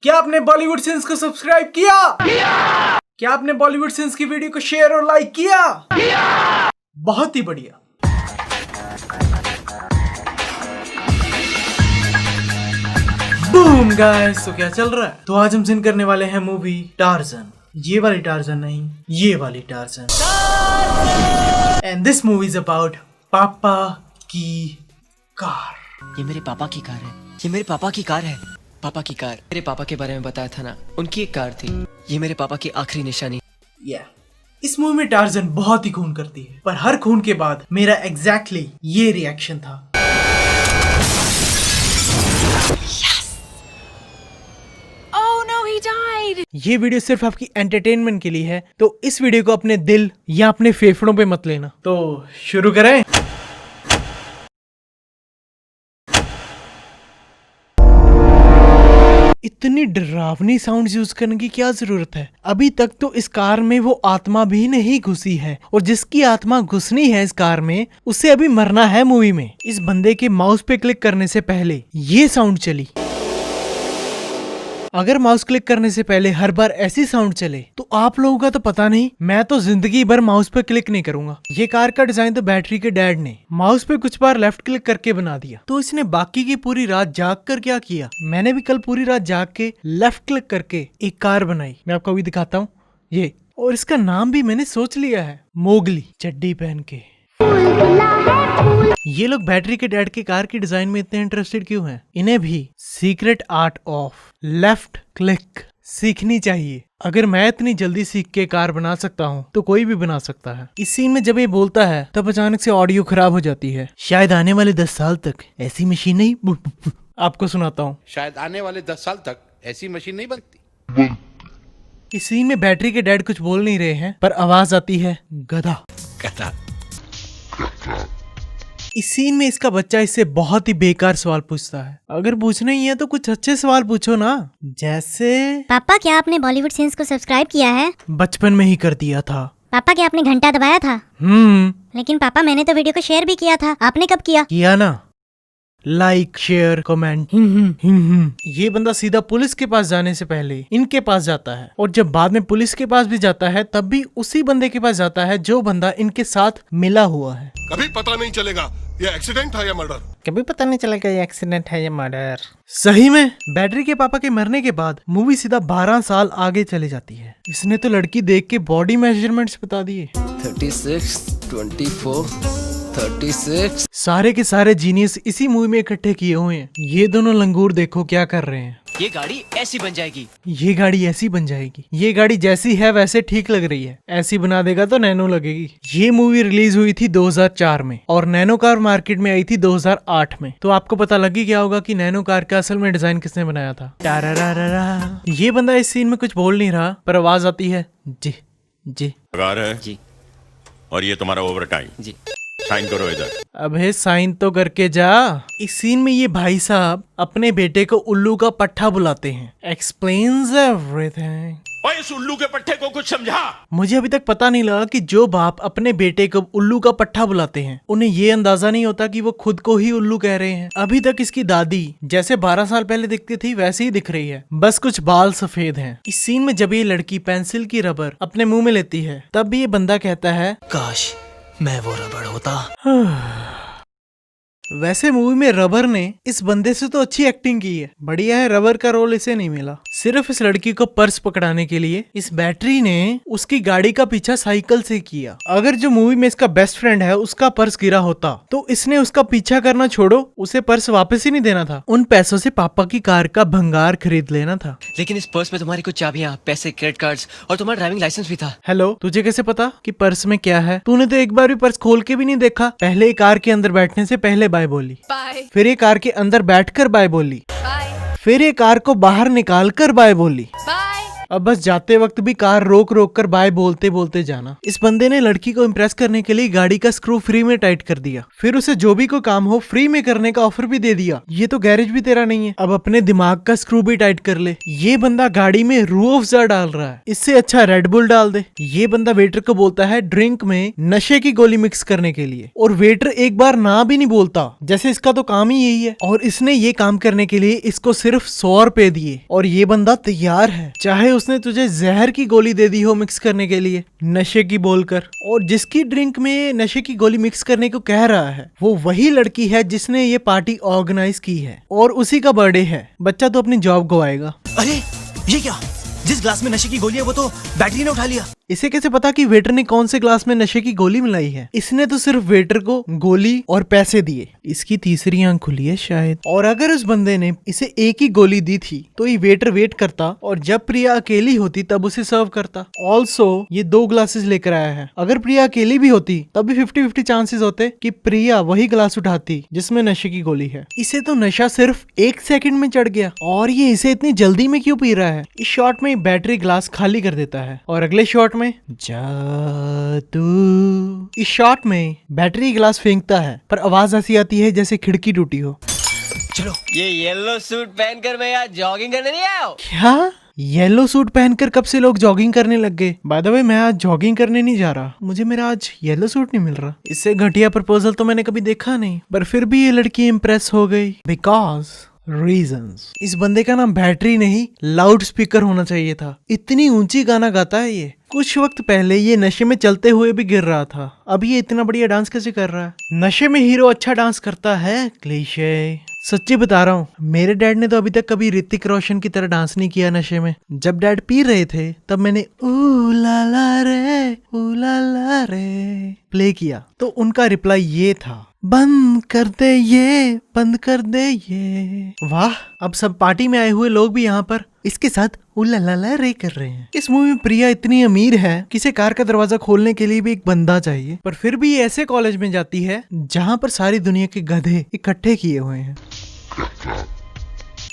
क्या आपने बॉलीवुड सिंस को सब्सक्राइब किया? क्या आपने बॉलीवुड सिंस की वीडियो को शेयर और लाइक किया? बहुत ही बढ़िया। बूम गाइस, तो क्या चल रहा है? तो आज हम सिन करने वाले हैं मूवी टार्जन। ये वाली टार्जन नहीं, ये वाली torsion. And this movie is about पापा की कार। ये मेरे पापा की कार है। ये मेरे पापा की कार है। पापा की कार। मेरे पापा के बारे में बताया था ना, उनकी एक कार थी। ये मेरे पापा की आखिरी निशानी। इस मूवी में टार्जन बहुत ही खून करती है, पर हर खून के बाद मेरा एग्जैक्टली ये रिएक्शन था। ये वीडियो सिर्फ आपकी एंटरटेनमेंट के लिए है, तो इस वीडियो को अपने दिल या अपने फेफड़ों पे मत लेना। तो शुरू करें। इतनी डरावनी साउंड यूज करने की क्या जरूरत है? अभी तक तो इस कार में वो आत्मा भी नहीं घुसी है, और जिसकी आत्मा घुसनी है इस कार में उसे अभी मरना है मूवी में। इस बंदे के माउस पे क्लिक करने से पहले ये साउंड चली। अगर माउस क्लिक करने से पहले हर बार ऐसी साउंड चले तो आप लोगों का तो पता नहीं, मैं तो जिंदगी भर माउस पे क्लिक नहीं करूंगा। ये कार का डिजाइन तो बैटरी के डैड ने माउस पे कुछ बार लेफ्ट क्लिक करके बना दिया, तो इसने बाकी की पूरी रात जाग कर क्या किया? मैंने भी कल पूरी रात जाग के लेफ्ट क्लिक करके एक कार बनाई। मैं आपको अभी दिखाता हूँ ये, और इसका नाम भी मैंने सोच लिया है, मोगली। चड्डी पहन के ये लोग बैटरी के डैड की कार की डिजाइन में इतने इंटरेस्टेड क्यों हैं? इन्हें भी secret art of left click सीखनी चाहिए। अगर मैं इतनी जल्दी सीख के कार बना सकता हूँ तो कोई भी बना सकता है। इस सीन में जब ये बोलता है तब अचानक से ऑडियो खराब हो जाती है। शायद आने वाले 10 साल तक ऐसी मशीन नहीं आपको सुनाता हूँ। शायद आने वाले 10 साल तक ऐसी मशीन नहीं बनती। इस सीन में बैटरी के डैड कुछ बोल नहीं रहे हैं, पर आवाज आती है गधा। इस सीन में इसका बच्चा इससे बहुत ही बेकार सवाल पूछता है। अगर पूछना ही है तो कुछ अच्छे सवाल पूछो ना, जैसे पापा क्या आपने बॉलीवुड सीन्स को सब्सक्राइब किया है? बचपन में ही कर दिया था। पापा क्या आपने घंटा दबाया था? लेकिन पापा मैंने तो वीडियो को शेयर भी किया था, आपने कब किया ना? Like, share, comment. ये बंदा सीधा पुलिस के पास जाने से पहले इनके पास जाता है, और जब बाद में पुलिस के पास भी जाता है तब भी उसी बंदे के पास जाता है जो बंदा इनके साथ मिला हुआ है। कभी पता नहीं चलेगा ये एक्सीडेंट है या मर्डर। कभी पता नहीं चलेगा ये एक्सीडेंट है या मर्डर। सही में बैटरी के पापा के मरने के बाद मूवी सीधा 12 साल आगे चली जाती है। इसने तो लड़की देख के बॉडी मेजरमेंट्स बता दिए। 36, 24, 36। सारे के सारे जीनियस इसी मूवी में इकट्ठे किए हुए हैं। ये दोनों लंगूर देखो क्या कर रहे हैं। ये गाड़ी ऐसी बन जाएगी। ये गाड़ी ऐसी बन जाएगी। ये गाड़ी जैसी है वैसे ठीक लग रही है, ऐसी बना देगा तो नैनो लगेगी। ये मूवी रिलीज हुई थी 2004 में, और नैनो कार मार्केट में आई थी 2008 में। तो आपको पता लग ही गया होगा कि नैनो कार का असल में डिजाइन किसने बनाया था। टारारारा। ये बंदा इस सीन में कुछ बोल नहीं रहा, पर आवाज आती है जी जी पगार है जी, और ये तुम्हारा ओवर टाइम। जी। साइन करो इधर। अबे साइन तो करके जा। इस सीन में ये भाई साहब अपने बेटे को उल्लू का पट्टा बुलाते हैं। Explains everything. ओए इस उल्लू के पट्टे को कुछ समझा। मुझे अभी तक पता नहीं लगा कि जो बाप अपने बेटे को उल्लू का पट्टा बुलाते हैं उन्हें ये अंदाजा नहीं होता कि वो खुद को ही उल्लू कह रहे हैं। अभी तक इसकी दादी जैसे 12 साल पहले दिखती थी वैसे ही दिख रही है, बस कुछ बाल सफेद हैं। इस सीन में जब ये लड़की पेंसिल की रबर अपने मुंह में लेती है तब भी ये बंदा कहता है काश मैं वो रबड़ होता। वैसे मूवी में रबर ने इस बंदे से तो अच्छी एक्टिंग की है। बढ़िया है, रबर का रोल इसे नहीं मिला। सिर्फ इस लड़की को पर्स पकड़ाने के लिए इस बैटरी ने उसकी गाड़ी का पीछा साइकिल से किया। अगर जो मूवी में इसका बेस्ट फ्रेंड है उसका पर्स गिरा होता तो इसने उसका पीछा करना छोड़ो, उसे पर्स वापस ही नहीं देना था। उन पैसों से पापा की कार का भंगार खरीद लेना था। लेकिन इस पर्स में तुम्हारी कुछ चाबियां, पैसे, क्रेडिट कार्ड्स और तुम्हारा ड्राइविंग लाइसेंस भी था। हेलो, तुझे कैसे पता कि पर्स में क्या है? तूने तो एक बार भी पर्स खोल के भी नहीं देखा। पहले कार के अंदर बैठने से पहले बाय बोली, फिर ये कार के अंदर बैठकर बाय बोली, फिर ये कार को बाहर निकाल कर बाय बोली, अब बस जाते वक्त भी कार रोक रोक कर बाय बोलते बोलते जाना। इस बंदे ने लड़की को इम्प्रेस करने के लिए गाड़ी का स्क्रू फ्री में टाइट कर दिया, फिर उसे जो भी कोई काम हो फ्री में करने का ऑफर भी दे दिया। ये तो गैरेज भी तेरा नहीं है, अब अपने दिमाग का स्क्रू भी टाइट कर ले। ये बंदा गाड़ी में रूह अफ़ज़ा डाल रहा है, इससे अच्छा रेड बुल डाल दे। ये बंदा वेटर को बोलता है ड्रिंक में नशे की गोली मिक्स करने के लिए, और वेटर एक बार ना भी नहीं बोलता, जैसे इसका तो काम ही यही है। और इसने ये काम करने के लिए इसको सिर्फ 100 रुपए दिए, और ये बंदा तैयार है, चाहे उसने तुझे जहर की गोली दे दी हो मिक्स करने के लिए नशे की बोलकर। और जिसकी ड्रिंक में नशे की गोली मिक्स करने को कह रहा है वो वही लड़की है जिसने ये पार्टी ऑर्गेनाइज की है, और उसी का बर्थडे है। बच्चा तो अपनी जॉब गवाएगा। अरे ये क्या, जिस ग्लास में नशे की गोली है वो तो बैटरी ने उठा लिया। इसे कैसे पता कि वेटर ने कौन से ग्लास में नशे की गोली मिलाई है? इसने तो सिर्फ वेटर को गोली और पैसे दिए। इसकी तीसरी आंख खुली है शायद। और अगर उस बंदे ने इसे एक ही गोली दी थी तो ये वेटर वेट करता, और जब प्रिया अकेली होती तब उसे सर्व करता। ऑल्सो ये 2 ग्लासेस लेकर आया है, अगर प्रिया अकेली भी होती तब भी 50-50 चांसेस होते कि प्रिया वही ग्लास उठाती जिसमें नशे की गोली है। इसे तो नशा सिर्फ 1 सेकंड में चढ़ गया, और ये इसे इतनी जल्दी में क्यों पी रहा है? इस शॉट में बैटरी ग्लास खाली कर देता है, और अगले शॉट में जादू। इस शॉट में बैटरी ग्लास फेंकता है, पर आवाज ऐसी आती है जैसे खिड़की टूटी हो। चलो, ये येलो सूट पहनकर मैं यहाँ जॉगिंग करने नहीं आया हूँ। क्या? येलो सूट पहनकर कब से लोग जॉगिंग करने लग गए? बाय द वे मैं आज जॉगिंग करने नहीं जा रहा, मुझे मेरा आज येलो सूट नहीं मिल रहा। इससे घटिया प्रपोजल तो मैंने कभी देखा नहीं, पर फिर भी ये लड़की इम्प्रेस हो गई बिकॉज रीजंस। इस बंदे का नाम बैटरी नहीं लाउड स्पीकर होना चाहिए था, इतनी ऊंची गाना गाता है ये। कुछ वक्त पहले ये नशे में चलते हुए भी गिर रहा था, अब ये इतना बढ़िया डांस कैसे कर रहा है? नशे में हीरो अच्छा डांस करता है, क्लीशे। सच्ची बता रहा हूँ, मेरे डैड ने तो अभी तक कभी ऋतिक रोशन की तरह डांस नहीं किया नशे में। जब डैड पी रहे थे तब मैंने ऊ ला ला रे प्ले किया, तो उनका रिप्लाई ये था, बंद कर दे ये, बंद कर दे ये। वाह, अब सब पार्टी में आए हुए लोग भी यहाँ पर इसके साथ उल्ला रे कर रहे हैं। इस मूवी में प्रिया इतनी अमीर है कि इसे कार का दरवाजा खोलने के लिए भी एक बंदा चाहिए, पर फिर भी ये ऐसे कॉलेज में जाती है जहाँ पर सारी दुनिया के गधे इकट्ठे किए हुए हैं।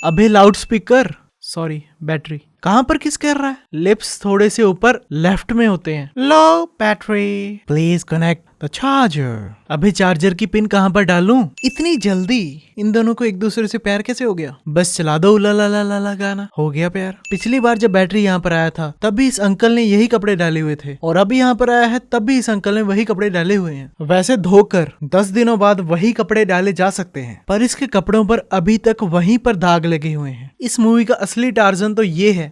अबे लाउड स्पीकर, सॉरी बैटरी, कहाँ पर किस कर रहा है? लिप्स थोड़े से ऊपर लेफ्ट में होते हैं। Low battery please connect the charger. अभी चार्जर की पिन कहाँ पर डालूं? इतनी जल्दी इन दोनों को एक दूसरे से प्यार कैसे हो गया? बस चला दो ला ला ला ला ला गाना, हो गया प्यार। पिछली बार जब बैटरी यहाँ पर आया था तब भी इस अंकल ने यही कपड़े डाले हुए थे, और अभी यहाँ पर आया है तब भी इस अंकल ने वही कपड़े डाले हुए हैं। वैसे धोकर 10 दिनों बाद वही कपड़े डाले जा सकते हैं, पर इसके कपड़ों पर अभी तक वहीं पर दाग लगे हुए हैं। इस मूवी का असली टार्जन तो ये है,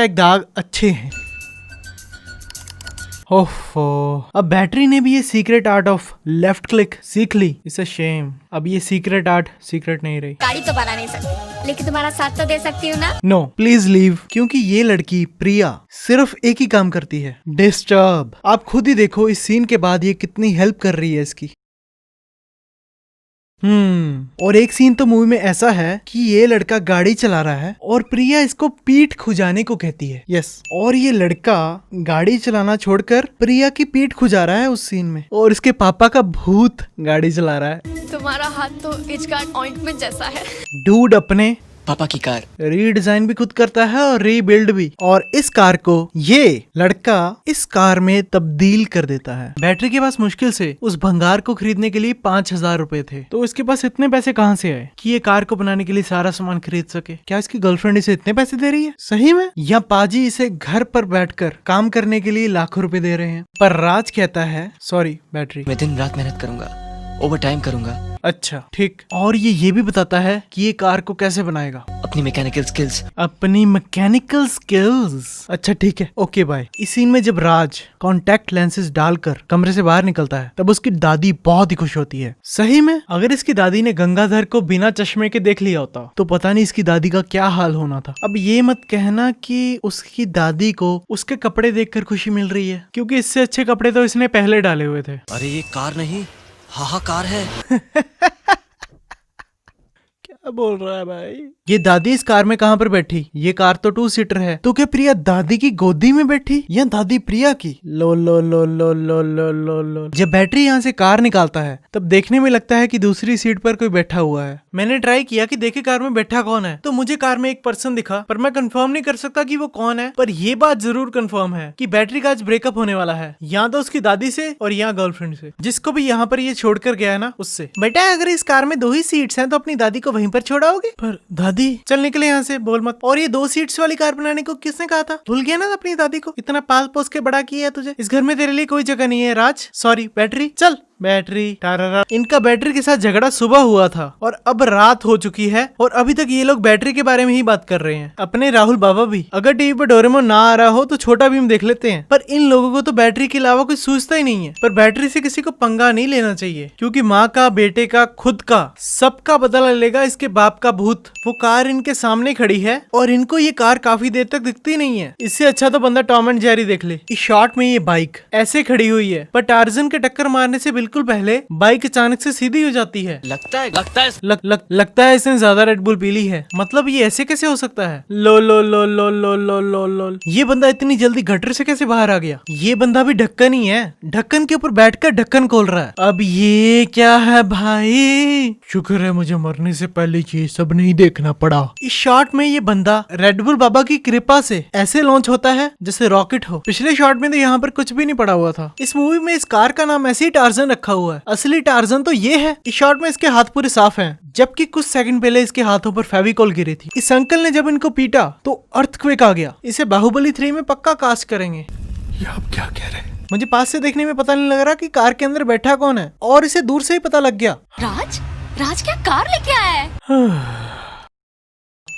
#दाग अच्छे हैं। ओफो, अब बैटरी ने भी ये secret art of left click सीख ली। इट्स अ शेम, अब ये सीक्रेट आर्ट सीक्रेट नहीं रही। गाड़ी तो बना नहीं सकती, लेकिन तुम्हारा साथ तो दे सकती हूँ ना। नो प्लीज लीव, क्योंकि ये लड़की प्रिया सिर्फ एक ही काम करती है, डिस्टर्ब। आप खुद ही देखो इस सीन के बाद ये कितनी हेल्प कर रही है इसकी। और एक सीन तो मूवी में ऐसा है कि ये लड़का गाड़ी चला रहा है और प्रिया इसको पीठ खुजाने को कहती है। यस, और ये लड़का गाड़ी चलाना छोड़कर प्रिया की पीठ खुजा रहा है उस सीन में, और इसके पापा का भूत गाड़ी चला रहा है। तुम्हारा हाथ तो इचकाट ऑइंटमेंट जैसा है। डूड अपने पापा की कार रीडिजाइन भी खुद करता है और रीबिल्ड भी, और इस कार को ये लड़का इस कार में तब्दील कर देता है। बैटरी के पास मुश्किल से उस भंगार को खरीदने के लिए 5000 रुपए थे, तो इसके पास इतने पैसे कहाँ से आए कि ये कार को बनाने के लिए सारा सामान खरीद सके? क्या इसकी गर्लफ्रेंड इसे इतने पैसे दे रही है सही में, या पाजी इसे घर पर बैठकर काम करने के लिए लाखों रुपए दे रहे हैं? पर राज कहता है सॉरी बैटरी, मैं दिन रात मेहनत करूंगा, ओवर टाइम करूंगा। अच्छा ठीक, और ये भी बताता है कि ये कार को कैसे बनाएगा। अपनी मैकेनिकल स्किल्स। अपनी मैकेनिकल स्किल्स, अच्छा ठीक है, ओके बाय। इस सीन में जब राज कॉन्टैक्ट लेंसेज डालकर कमरे से बाहर निकलता है तब उसकी दादी बहुत ही खुश होती है। सही में अगर इसकी दादी ने गंगाधर को बिना चश्मे के देख लिया होता तो पता नहीं इसकी दादी का क्या हाल होना था। अब ये मत कहना कि उसकी दादी को उसके कपड़े देखकर खुशी मिल रही है, क्योंकि इससे अच्छे कपड़े तो इसने पहले डाले हुए थे। अरे ये कार नहीं, हाहाकार है। बोल रहा है भाई। ये दादी इस कार में कहाँ पर बैठी? ये कार तो 2 सीटर है, तो क्या प्रिया दादी की गोदी में बैठी या दादी प्रिया की? लो लो लो लो लो लो लो लो। जब बैटरी यहाँ से कार निकालता है तब देखने में लगता है कि दूसरी सीट पर कोई बैठा हुआ है। मैंने ट्राई किया कि देखे कार में बैठा कौन है, तो मुझे कार में एक पर्सन दिखा, पर मैं कंफर्म नहीं कर सकता कि वो कौन है। पर ये बात जरूर कंफर्म है कि बैटरी का आज ब्रेकअप होने वाला है, या तो उसकी दादी से और या गर्लफ्रेंड से, जिसको भी यहाँ पर ये छोड़कर गया है ना, उससे। बेटा अगर इस कार में 2 ही सीट्स हैं तो अपनी दादी को वहीं पर छोड़ाओगे? पर दादी चल निकले यहाँ से, बोल मत। और ये 2 सीट्स वाली कार बनाने को किसने कहा था? भूल गया ना अपनी दादी को? इतना पाल पोस के बड़ा किया है तुझे। इस घर में तेरे लिए कोई जगह नहीं है राज, सॉरी बैटरी। चल बैटरी टारा। इनका बैटरी के साथ झगड़ा सुबह हुआ था और अब रात हो चुकी है और अभी तक ये लोग बैटरी के बारे में ही बात कर रहे हैं। अपने राहुल बाबा भी अगर टीवी पर डोरेमोन ना आ रहा हो तो छोटा भीम देख लेते हैं, पर इन लोगों को तो बैटरी के अलावा कुछ सूझता ही नहीं है। पर बैटरी से किसी को पंगा नहीं लेना चाहिए, क्योंकि माँ का, बेटे का, खुद का, सबका बदला लेगा इसके बाप का भूत। वो कार इनके सामने खड़ी है और इनको ये कार काफी देर तक दिखती नहीं है। इससे अच्छा तो बंदा टॉम एंड जेरी देख ले। इस शॉट में ये बाइक ऐसे खड़ी हुई है, पर टार्जन के टक्कर मारने से बिल्कुल पहले बाइक अचानक से सीधी हो जाती है। लगता है इसने ज्यादा रेड बुल पी ली है। मतलब ये ऐसे कैसे हो सकता है? लो लो लो लो लो लो लो लो। ये बंदा इतनी जल्दी गटर से कैसे बाहर आ गया? ये बंदा भी ढक्कन ही है, ढक्कन के ऊपर बैठकर ढक्कन खोल रहा है। अब ये क्या है भाई? शुक्र है मुझे मरने से पहले ये सब नहीं देखना पड़ा। इस शॉट में ये बंदा रेड बुल बाबा की कृपा से ऐसे लॉन्च होता है जैसे रॉकेट हो। पिछले शॉट में तो यहाँ पर कुछ भी नहीं पड़ा हुआ था। इस मूवी में इस कार का नाम ऐसे ही टार्जन रखा हुआ है, असली टार्जन तो ये है। इस शॉट में इसके हाथ पूरे साफ हैं, जबकि कुछ सेकंड पहले इसके हाथों पर फेविकॉल गिरी थी। इस अंकल ने जब इनको पीटा तो अर्थक्वेक आ गया। इसे बाहुबली 3 में पक्का कास्ट करेंगे। ये आप क्या कह रहे हैं? मुझे पास से देखने में पता नहीं लग रहा कि कार के अंदर बैठा कौन है, और इसे दूर से ही पता लग गया। राज क्या कार लेके आया है?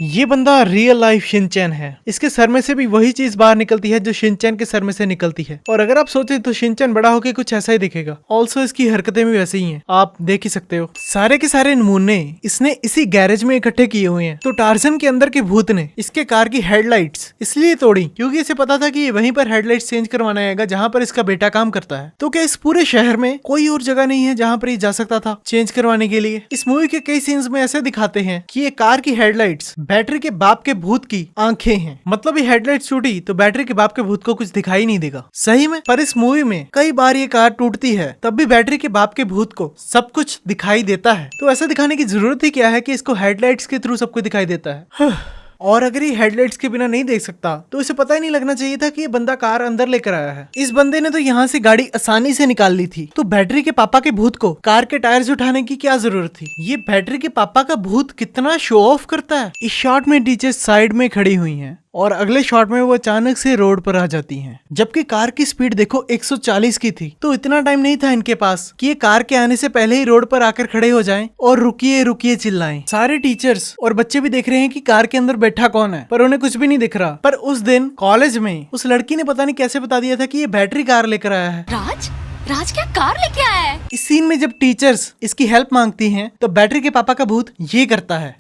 ये बंदा रियल लाइफ शिनचैन है। इसके सर में से भी वही चीज बाहर निकलती है जो शिनचैन के सर में से निकलती है। और अगर आप सोचे तो शिनचैन बड़ा होके कुछ ऐसा ही दिखेगा। ऑल्सो इसकी हरकतें भी वैसे ही हैं, आप देख ही सकते हो। सारे के सारे नमूने इसने इसी गैरेज में इकट्ठे किए हुए हैं। तो टार्जन के अंदर के भूत ने इसके कार की हेडलाइट्स इसलिए तोड़ी क्योंकि इसे पता था कि ये वहीं पर हेडलाइट्स चेंज करवाना आएगा जहाँ पर इसका बेटा काम करता है। तो क्या इस पूरे शहर में कोई और जगह नहीं है जहाँ पर ये जा सकता था चेंज करवाने के लिए? इस मूवी के कई सीन्स में ऐसे दिखाते हैं कि ये कार की हेडलाइट्स बैटरी के बाप के भूत की आंखें हैं। मतलब ये हेडलाइट्स टूटी तो बैटरी के बाप के भूत को कुछ दिखाई नहीं देगा। सही में? पर इस मूवी में कई बार ये कार टूटती है तब भी बैटरी के बाप के भूत को सब कुछ दिखाई देता है। तो ऐसा दिखाने की जरूरत ही क्या है कि इसको हेडलाइट्स के थ्रू सब कुछ दिखाई देता है? और अगर ये हेडलाइट्स के बिना नहीं देख सकता तो इसे पता ही नहीं लगना चाहिए था कि ये बंदा कार अंदर लेकर आया है। इस बंदे ने तो यहाँ से गाड़ी आसानी से निकाल ली थी, तो बैटरी के पापा के भूत को कार के टायर्स उठाने की क्या जरूरत थी? ये बैटरी के पापा का भूत कितना शो ऑफ करता है। इस शॉट में टीचर साइड में खड़ी हुई हैं और अगले शॉट में वो अचानक से रोड पर आ जाती हैं, जबकि कार की स्पीड देखो 140 की थी। तो इतना टाइम नहीं था इनके पास कि ये कार के आने से पहले ही रोड पर आकर खड़े हो जाएं और रुकिए रुकिए चिल्लाएं। सारे टीचर्स और बच्चे भी देख रहे हैं कि कार के अंदर बैठा कौन है, पर उन्हें कुछ भी नहीं दिख रहा। पर उस दिन कॉलेज में उस लड़की ने पता नहीं कैसे बता दिया था कि ये बैटरी कार लेकर आया है। राज क्या कार लेके आया है? इस सीन में जब टीचर्स इसकी हेल्प मांगती हैं तो बैटरी के पापा का भूत ये करता है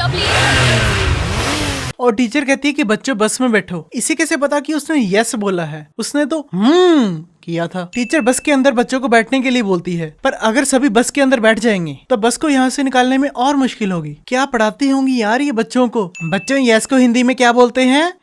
और टीचर कहती है कि बच्चों बस में बैठो। इसे कैसे पता कि उसने यस बोला है? उसने तो किया था। टीचर बस के अंदर बच्चों को बैठने के लिए बोलती है, पर अगर सभी बस के अंदर बैठ जाएंगे तो बस को यहाँ से निकालने में और मुश्किल होगी। क्या पढ़ाती होंगी यार ये बच्चों को? बच्चों यस को हिंदी में क्या बोलते हैं?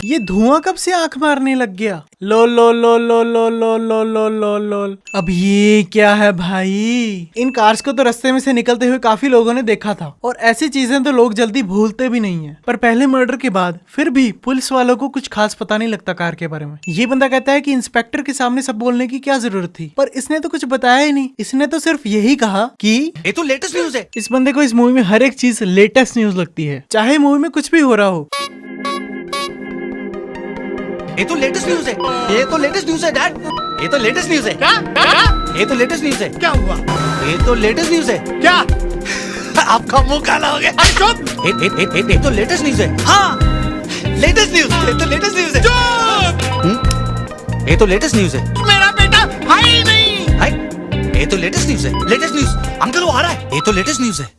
ये धुआं कब से आंख मारने लग गया? लो लो लो लो लो लो लो लो लो लो। अब ये क्या है भाई? इन कार्स को तो रास्ते में से निकलते हुए काफी लोगों ने देखा था और ऐसी चीजें तो लोग जल्दी भूलते भी नहीं है। पर पहले मर्डर के बाद फिर भी पुलिस वालों को कुछ खास पता नहीं लगता कार के बारे में। ये बंदा कहता है कि इंस्पेक्टर के सामने सब बोलने की क्या जरूरत थी, पर इसने तो कुछ बताया ही नहीं। इसने तो सिर्फ यही कहा कि ये तो लेटेस्ट न्यूज है। इस बंदे को इस मूवी में हर एक चीज लेटेस्ट न्यूज लगती है, चाहे मूवी में कुछ भी हो रहा हो। ये तो लेटेस्ट न्यूज है। ये तो लेटेस्ट न्यूज है डैड। ये तो लेटेस्ट न्यूज है। क्या? ये तो लेटेस्ट न्यूज है। क्या हुआ? ये तो लेटेस्ट न्यूज है। क्या? आपका मुंह काला हो गया। ये तो लेटेस्ट न्यूज है। हाँ, लेटेस्ट न्यूज। ये तो लेटेस्ट न्यूज है। ये तो लेटेस्ट न्यूज है। मेरा बेटा है ही नहीं। हाय, ये तो लेटेस्ट न्यूज है। Latest news. अंकल वो आ रहा है। ये तो लेटेस्ट न्यूज है।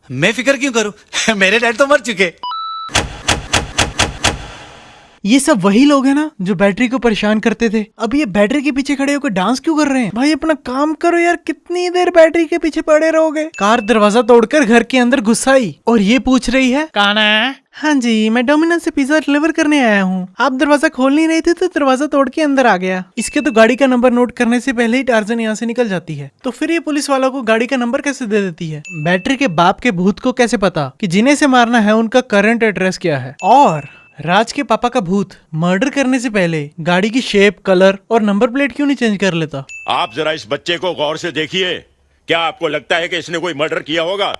मैं फिक्र क्यों करूं? मेरे डैड तो मर चुके। ये सब वही लोग हैं ना जो बैटरी को परेशान करते थे। अब ये बैटरी के पीछे खड़े होकर डांस क्यों कर रहे हैं? भाई अपना काम करो यार, कितनी देर बैटरी के पीछे पड़े रहोगे? कार दरवाजा तोड़कर घर के अंदर घुस आई और ये पूछ रही है कौन है? हाँ जी, मैं डोमिनोज से पिज्जा डिलीवर करने आया हूँ। आप दरवाजा खोल नहीं रहे थे तो दरवाजा तोड़ के अंदर आ गया। इसके तो गाड़ी का नंबर नोट करने से पहले ही टार्जन यहाँ से निकल जाती है। तो फिर ये पुलिस वालों को गाड़ी का नंबर कैसे दे देती है? बैटरी के बाप के भूत को कैसे पता कि जिन्हें से मारना है उनका करंट एड्रेस क्या है? और राज के पापा का भूत मर्डर करने से पहले गाड़ी की शेप, कलर और नंबर प्लेट क्यों नहीं चेंज कर लेता? आप जरा इस बच्चे को गौर से देखिए। क्या आपको लगता है कि इसने कोई मर्डर किया होगा?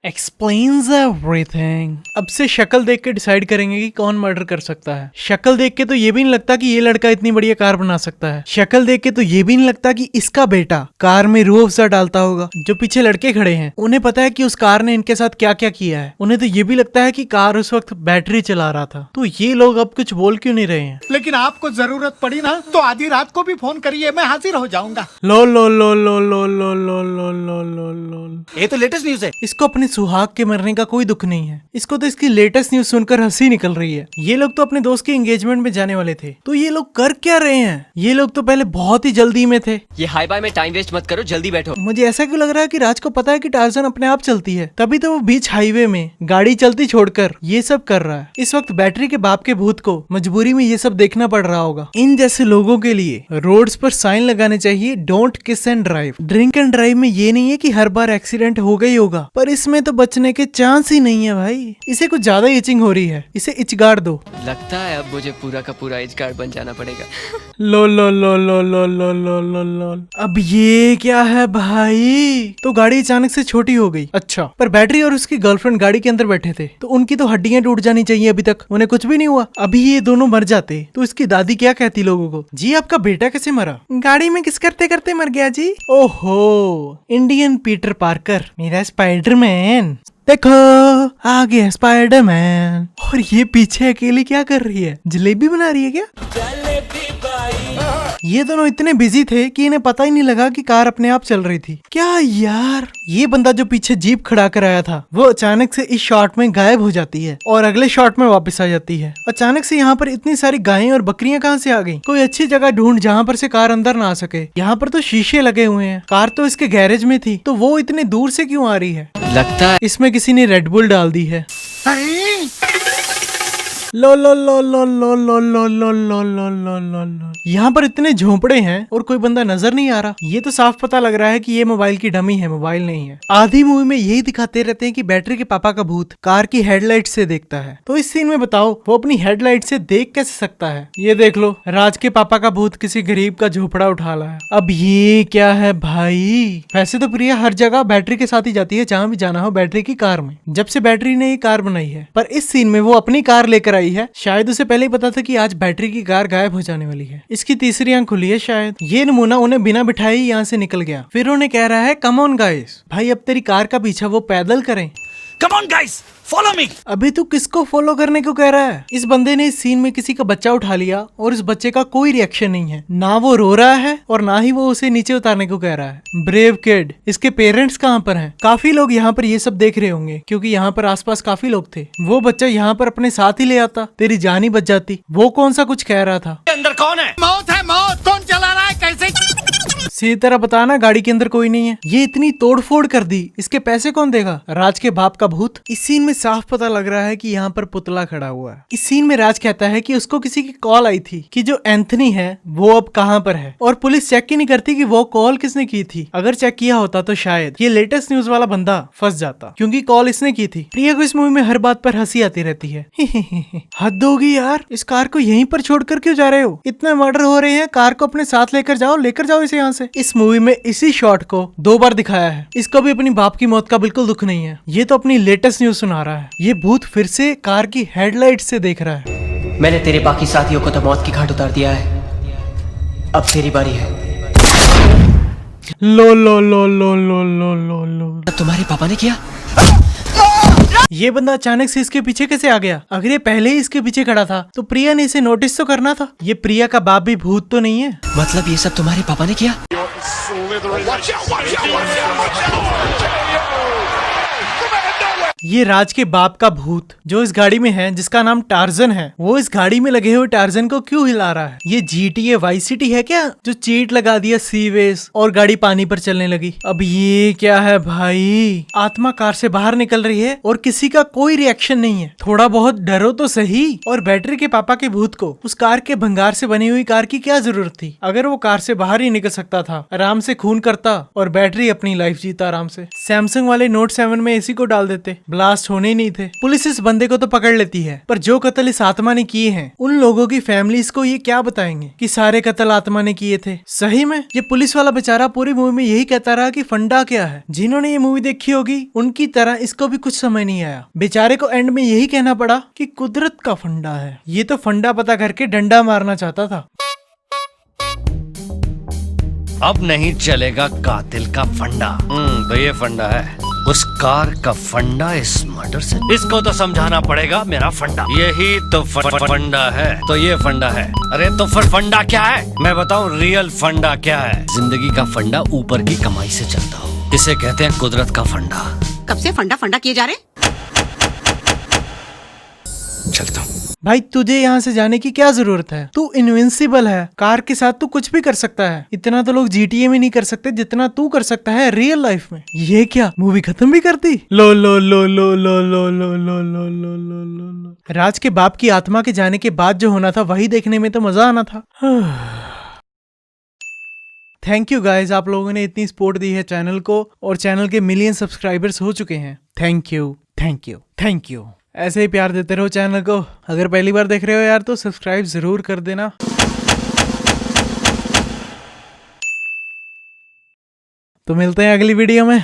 Explains everything। अब से शक्ल देख के डिसाइड करेंगे कि कौन मर्डर कर सकता है। शक्ल देख के तो ये भी नहीं लगता कि ये लड़का इतनी बढ़िया कार बना सकता है। शक्ल देख के तो ये भी नहीं लगता कि इसका बेटा कार में रूह अफ़ज़ा डालता होगा। जो पीछे लड़के खड़े हैं उन्हें पता है कि उस कार ने इनके साथ क्या क्या किया है। उन्हें तो ये भी लगता है कि कार उस वक्त बैटरी चला रहा था। तो ये लोग अब कुछ बोल क्यों नहीं रहे हैं? लेकिन आपको जरूरत पड़ी ना तो आधी रात को भी फोन करिए, मैं हाजिर हो जाऊंगा। लो लो लो लो लो लो लो लो लो लो लो। ये तो लेटेस्ट न्यूज है। इसको अपने सुहाग के मरने का कोई दुख नहीं है। इसको तो इसकी लेटेस्ट न्यूज सुनकर हंसी निकल रही है। ये लोग तो अपने दोस्त के एंगेजमेंट में जाने वाले थे, तो ये लोग कर क्या रहे हैं? ये लोग तो पहले बहुत ही जल्दी में थे। ये हाई बाय में टाइम वेस्ट मत करो, जल्दी बैठो। मुझे ऐसा क्यों लग रहा है कि राज को पता है कि टार्जन अपने आप चलती है, तभी तो वो बीच हाईवे में गाड़ी चलती छोड़कर ये सब कर रहा है। इस वक्त बैटरी के बाप के भूत को मजबूरी में ये सब देखना पड़ रहा होगा। इन जैसे लोगों के लिए रोड्स पर साइन लगाने चाहिए, डोंट किस and drive. Drink and drive में ये नहीं है कि हर बार एक्सीडेंट होगा ही होगा, पर इसमें तो बचने के चांस ही नहीं है भाई। इसे कुछ ज्यादा इचिंग हो रही है, इसे इचगाड़ दो। लगता है अब मुझे पूरा का पूरा एज गार्ड बन जाना पड़ेगा। लो लो लो लो लो लो लो लो लो। अब ये क्या है भाई? तो गाड़ी अचानक से छोटी हो गई। अच्छा, पर बैटरी और उसकी गर्लफ्रेंड गाड़ी के अंदर बैठे थे, तो उनकी तो हड्डियां टूट जानी चाहिए। अभी तक उन्हें कुछ भी नहीं हुआ। अभी ये दोनों मर जाते तो इसकी दादी क्या कहती लोगों को? जी आपका बेटा कैसे मरा? गाड़ी में किस करते करते मर गया जी। ओहो, इंडियन पीटर पार्कर, मेरा स्पाइडरमैन। देखो आ गया स्पाइडरमैन। और ये पीछे अकेली क्या कर रही है? जलेबी बना रही है क्या? ये दोनों इतने बिजी थे कि इन्हें पता ही नहीं लगा कि कार अपने आप चल रही थी। क्या यार, ये बंदा जो पीछे जीप खड़ा कर आया था वो अचानक से इस शॉट में गायब हो जाती है और अगले शॉट में वापस आ जाती है। अचानक से यहाँ पर इतनी सारी गायें और बकरियां कहाँ से आ गई? कोई अच्छी जगह ढूंढ जहाँ पर से कार अंदर ना आ सके। यहाँ पर तो शीशे लगे हुए हैं, कार तो इसके गैरेज में थी, तो वो इतने दूर से क्यों आ रही है? लगता है इसमें किसी ने रेड बुल डाल दी है। लो लो लो लो लो लो लो लो लो लो लो लो लो। यहाँ पर इतने झोंपड़े हैं और कोई बंदा नजर नहीं आ रहा। ये तो साफ पता लग रहा है कि ये मोबाइल की डमी है, मोबाइल नहीं है। आधी मूवी में यही दिखाते रहते हैं कि बैटरी के पापा का भूत कार की हेडलाइट से देखता है। तो इस सीन में बताओ वो अपनी हेडलाइट से देख कैसे सकता है? ये देख लो, राज के पापा का भूत किसी गरीब का झोपड़ा उठा रहा है। अब ये क्या है भाई? वैसे तो प्रिया हर जगह बैटरी के साथ ही जाती है, जहाँ भी जाना हो बैटरी की कार में, जब से बैटरी ने ये कार बनाई है। पर इस सीन में वो अपनी कार लेकर आई है। शायद उसे पहले ही पता था कि आज बैटरी की कार गायब हो जाने वाली है। इसकी तीसरी आंख खुली है शायद। ये नमूना उन्हें बिना बिठाए ही यहाँ से निकल गया। फिर उन्हें कह रहा है कम ऑन गाइस, भाई अब तेरी कार का पीछा वो पैदल करें। Come on guys, follow me. अभी तू किसको फॉलो करने को कह रहा है? इस बंदे ने इस सीन में किसी का बच्चा उठा लिया और इस बच्चे का कोई रिएक्शन नहीं है। ना वो रो रहा है और ना ही वो उसे नीचे उतारने को कह रहा है। Brave kid. इसके पेरेंट्स कहाँ पर हैं? काफी लोग यहाँ पर ये सब देख रहे होंगे क्योंकि यहाँ पर आसपास काफी लोग थे। वो बच्चा यहाँ पर अपने साथ ही ले आता, तेरी जान ही बच जाती। वो कौन सा कुछ कह रहा था? अंदर कौन है? मौत है मौत, कौन चला रहा है, कैसे? सीधी तरह बताना, गाड़ी के अंदर कोई नहीं है। ये इतनी तोड़फोड़ कर दी, इसके पैसे कौन देगा? राज के बाप का भूत। इस सीन में साफ पता लग रहा है कि यहाँ पर पुतला खड़ा हुआ है। इस सीन में राज कहता है कि उसको किसी की कॉल आई थी कि जो एंथनी है वो अब कहाँ पर है, और पुलिस चेक ही नहीं करती कि वो कॉल किसने की थी। अगर चेक किया होता तो शायद ये लेटेस्ट न्यूज वाला बंदा फंस जाता, क्योंकि कॉल इसने की थी। प्रिया को इस मूवी में हर बात पर हंसी आती रहती है। हद होगी यार, इस कार को यहीं पर छोड़कर क्यों जा रहे हो? इतने मर्डर हो रहे हैं, कार को अपने साथ लेकर जाओ इसे यहाँ से। इस मूवी में इसी शॉट को 2 बार दिखाया है। इसको भी अपनी बाप की मौत का बिल्कुल दुख नहीं है। ये तो अपनी लेटेस्ट न्यूज सुना रहा है। ये भूत फिर से कार की हेडलाइट से देख रहा है। मैंने तेरे बाकी साथियों को तो मौत की घाट उतार दिया है, अब तेरी बारी है। लो लो लो लो लो लो लो लो। तुम्हारे पापा ने किया? ये बंदा अचानक से इसके पीछे कैसे आ गया? अगर ये पहले ही इसके पीछे खड़ा था तो प्रिया ने इसे नोटिस तो करना था। ये प्रिया का बाप भी भूत तो नहीं है? मतलब ये सब तुम्हारे पापा ने किया? ये राज के बाप का भूत जो इस गाड़ी में है, जिसका नाम टार्जन है, वो इस गाड़ी में लगे हुए टार्जन को क्यों हिला रहा है? ये GTA वाई सिटी है क्या, जो चीट लगा दिया सीवेज और गाड़ी पानी पर चलने लगी? अब ये क्या है भाई? आत्मा कार से बाहर निकल रही है और किसी का कोई रिएक्शन नहीं है। थोड़ा बहुत डरो तो सही। और बैटरी के पापा के भूत को उस कार के भंगार से बनी हुई कार की क्या जरूरत थी? अगर वो कार से बाहर ही निकल सकता था, आराम से खून करता और बैटरी अपनी लाइफ जीता आराम से। सैमसंग वाले नोट 7 में एसी को डाल देते, ब्लास्ट होने ही नहीं थे। पुलिस इस बंदे को तो पकड़ लेती है, पर जो कत्ल इस आत्मा ने किए हैं, उन लोगों की फैमिलीज को ये क्या बताएंगे कि सारे कत्ल आत्मा ने किए थे? सही में ये पुलिस वाला बेचारा पूरी मूवी में यही कहता रहा कि फंडा क्या है। जिन्होंने ये मूवी देखी होगी उनकी तरह इसको भी कुछ समझ नहीं आया। बेचारे को एंड में यही कहना पड़ा कि कुदरत का फंडा है। ये तो फंडा पता करके डंडा मारना चाहता था। अब नहीं चलेगा कातिल का फंडा। तो ये फंडा है, उस कार का फंडा इस मर्डर से। इसको तो समझाना पड़ेगा मेरा फंडा। यही तो फंडा है। तो ये फंडा है। अरे तो फिर फंडा क्या है? मैं बताऊं रियल फंडा क्या है। जिंदगी का फंडा ऊपर की कमाई से चलता हो, इसे कहते हैं कुदरत का फंडा। कब से फंडा फंडा किए जा रहे? चलता हूँ। भाई तुझे यहाँ से जाने की क्या जरूरत है? तू इनविंसिबल है। कार के साथ तू कुछ भी कर सकता है। इतना तो लोग GTA में नहीं कर सकते जितना तू कर सकता है रियल लाइफ में। ये क्या मूवी खत्म भी कर दी? लो लो लो लो लो लो लो लो लो लो लो लो। राज के बाप की आत्मा के जाने के बाद जो होना था वही देखने में तो मजा आना था। थैंक यू गाइज, आप लोगों ने इतनी सपोर्ट दी है चैनल को और चैनल के मिलियन सब्सक्राइबर्स हो चुके हैं। Thank you thank you thank you. ऐसे ही प्यार देते रहो चैनल को। अगर पहली बार देख रहे हो यार तो सब्सक्राइब जरूर कर देना। तो मिलते हैं अगली वीडियो में।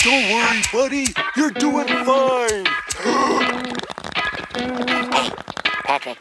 Don't worry, buddy. You're doing fine. Patrick.